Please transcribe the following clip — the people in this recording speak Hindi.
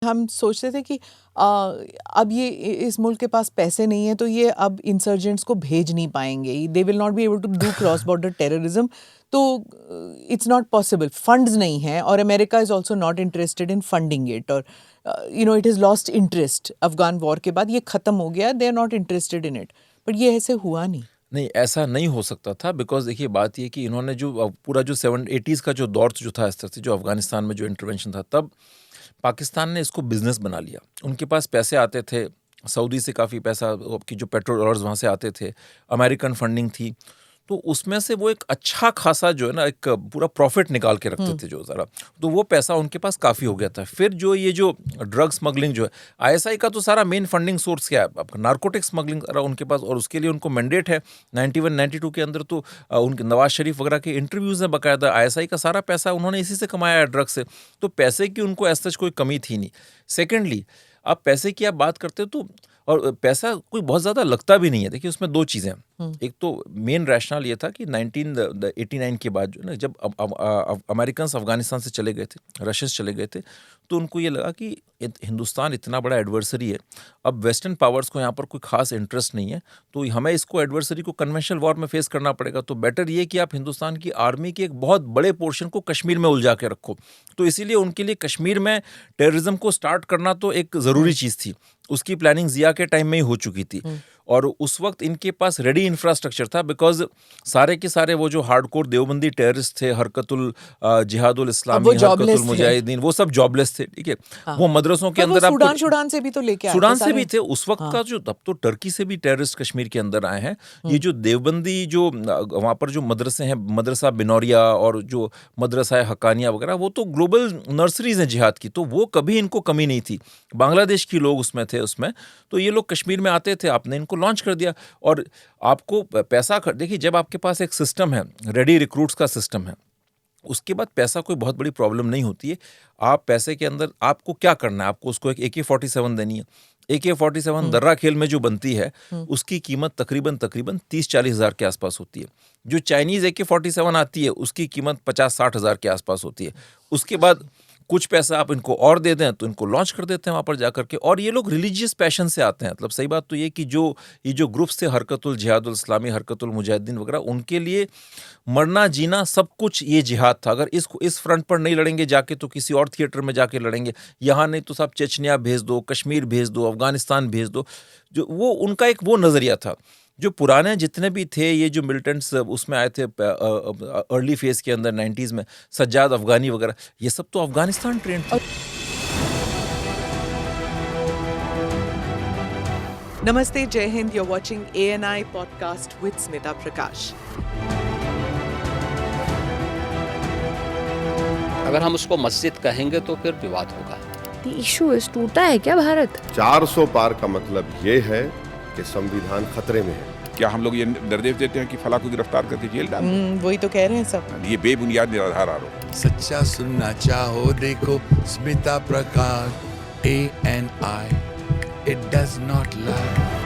हम सोचते थे कि अब ये इस मुल्क के पास पैसे नहीं है तो ये अब इंसर्जेंट्स को भेज नहीं पाएंगे, they will not be able to do cross border terrorism, तो इट्स नॉट पॉसिबल, फंड्स नहीं हैं, और America is also not interested in funding it, और it has lost interest Afghan war के बाद, ये ख़त्म हो गया, they are not interested in it, but ये ऐसे हुआ नहीं। नहीं, ऐसा नहीं हो सकता था, बिकॉज देखिए बात ये कि इन्होंने जो पूरा जो 80s का जो दौर जो था, इस तरह से जो अफगानिस्तान में जो इंटरवेंशन था, तब पाकिस्तान ने इसको बिजनेस बना लिया। उनके पास पैसे आते थे, सऊदी से काफ़ी पैसा की जो पेट्रोल डॉलर्स वहाँ से आते थे, अमेरिकन फंडिंग थी, तो उसमें से वो एक अच्छा खासा जो है ना एक पूरा प्रॉफिट निकाल के रखते थे जो ज़रा, तो वो पैसा उनके पास काफ़ी हो गया था। फिर जो ये जो ड्रग स्मगलिंग जो है, आईएसआई का तो सारा मेन फंडिंग सोर्स क्या है आपका, नार्कोटिक स्मगलिंग रहा उनके पास, और उसके लिए उनको मैंडेट है 91-92 के अंदर, तो उनके नवाज शरीफ वगैरह के इंटरव्यूज़ हैं बाकायदा, आईएसआई का सारा पैसा उन्होंने इसी से कमाया है, ड्रग से, तो पैसे की उनको ऐसा कोई कमी थी नहीं। सेकेंडली, आप पैसे की आप बात करते हो तो, और पैसा कोई बहुत ज़्यादा लगता भी नहीं है। देखिए उसमें दो चीज़ें हैं, एक तो मेन रैशनल ये था कि 1989 के बाद जो ना, जब अमेरिकन अफगानिस्तान से चले गए थे, रशियंस चले गए थे, तो उनको ये लगा कि हिंदुस्तान इतना बड़ा एडवर्सरी है, अब वेस्टर्न पावर्स को यहाँ पर कोई खास इंटरेस्ट नहीं है, तो हमें इसको एडवर्सरी को कन्वेंशनल वॉर में फेस करना पड़ेगा, तो बेटर ये कि आप हिंदुस्तान की आर्मी के एक बहुत बड़े पोर्शन को कश्मीर में उलझा के रखो। तो इसीलिए उनके लिए कश्मीर में टेररिज्म को स्टार्ट करना तो एक ज़रूरी चीज़ थी, उसकी प्लानिंग जिया के टाइम में ही हो चुकी थी, और उस वक्त इनके पास रेडी इंफ्रास्ट्रक्चर था, बिकॉज सारे के सारे वो जो हार्डकोर देवबंदी टेररिस्ट थे, हरकतुल जिहादुल इस्लामी, हरकतुल मुजाहिदीन, वो सब जॉबलेस थे, ठीक है। हाँ। वो मदरसों के अंदर सूडान से भी तो लेके आए, सूडान से भी थे उस वक्त का जो, तब तो टर्की से भी टेररिस्ट कश्मीर के अंदर आए हैं। ये जो देवबंदी जो वहाँ पर जो मदरसे हैं, मदरसा बिनौरिया और जो मदरसा है हकानिया वगैरह, वो तो ग्लोबल नर्सरीज हैं जिहाद की, तो वो कभी इनको कमी नहीं थी। बांग्लादेश के लोग उसमें थे, उसमें तो ये लोग कश्मीर में आते थे, आपने इनको लॉन्च कर दिया, और आपको पैसा देखिए, जब आपके पास एक सिस्टम है, रेडी रिक्रूट्स का सिस्टम है, उसके बाद पैसा कोई बहुत बड़ी प्रॉब्लम नहीं होती है। आप पैसे के अंदर आपको क्या करना है, आपको उसको एक AK-47 देनी है। AK-47 दर्रा खेल में जो बनती है, उसकी कीमत तकरीबन 30-40 हज़ार के आसपास होती है। जो चाइनीज़ AK-47 आती है, उसकी कीमत 50-60 हज़ार के आसपास होती है। उसके बाद कुछ पैसा आप इनको और दे दें तो इनको लॉन्च कर देते हैं वहाँ पर जाकर के, और ये लोग रिलीजियस पैशन से आते हैं। मतलब सही बात तो ये कि ये जो ग्रुप्स थे, हरकतुल जिहादुल इस्लामी, हरकतुल मुजाहिदीन वगैरह, उनके लिए मरना जीना सब कुछ ये जिहाद था। अगर इस फ्रंट पर नहीं लड़ेंगे जाके तो किसी और थिएटर में जाके लड़ेंगे, यहाँ नहीं तो सब चेचनिया भेज दो, कश्मीर भेज दो, अफगानिस्तान भेज दो, जो वो उनका एक वो नज़रिया था। जो पुराने जितने भी थे ये जो मिलिटेंट्स उसमें आए थे अर्ली फेज के अंदर 90s में, सज्जाद अफगानी वगैरह, ये सब तो अफगानिस्तान ट्रेंड थे। नमस्ते, जय Hind, you're watching ANI podcast with Smita प्रकाश। अगर हम उसको मस्जिद कहेंगे तो फिर विवाद होगा। The issue is, टूटा है क्या भारत? 400 पार का मतलब ये है कि संविधान खतरे में है। क्या हम लोग ये निर्देश देते हैं कि फला को गिरफ्तार करके जेल डाल दें? वही तो कह रहे हैं सब। ये बेबुनियाद निराधार आरोप। सच्चा सुनना चाहो देखो स्मिता प्रकाश ANI, it does not lie।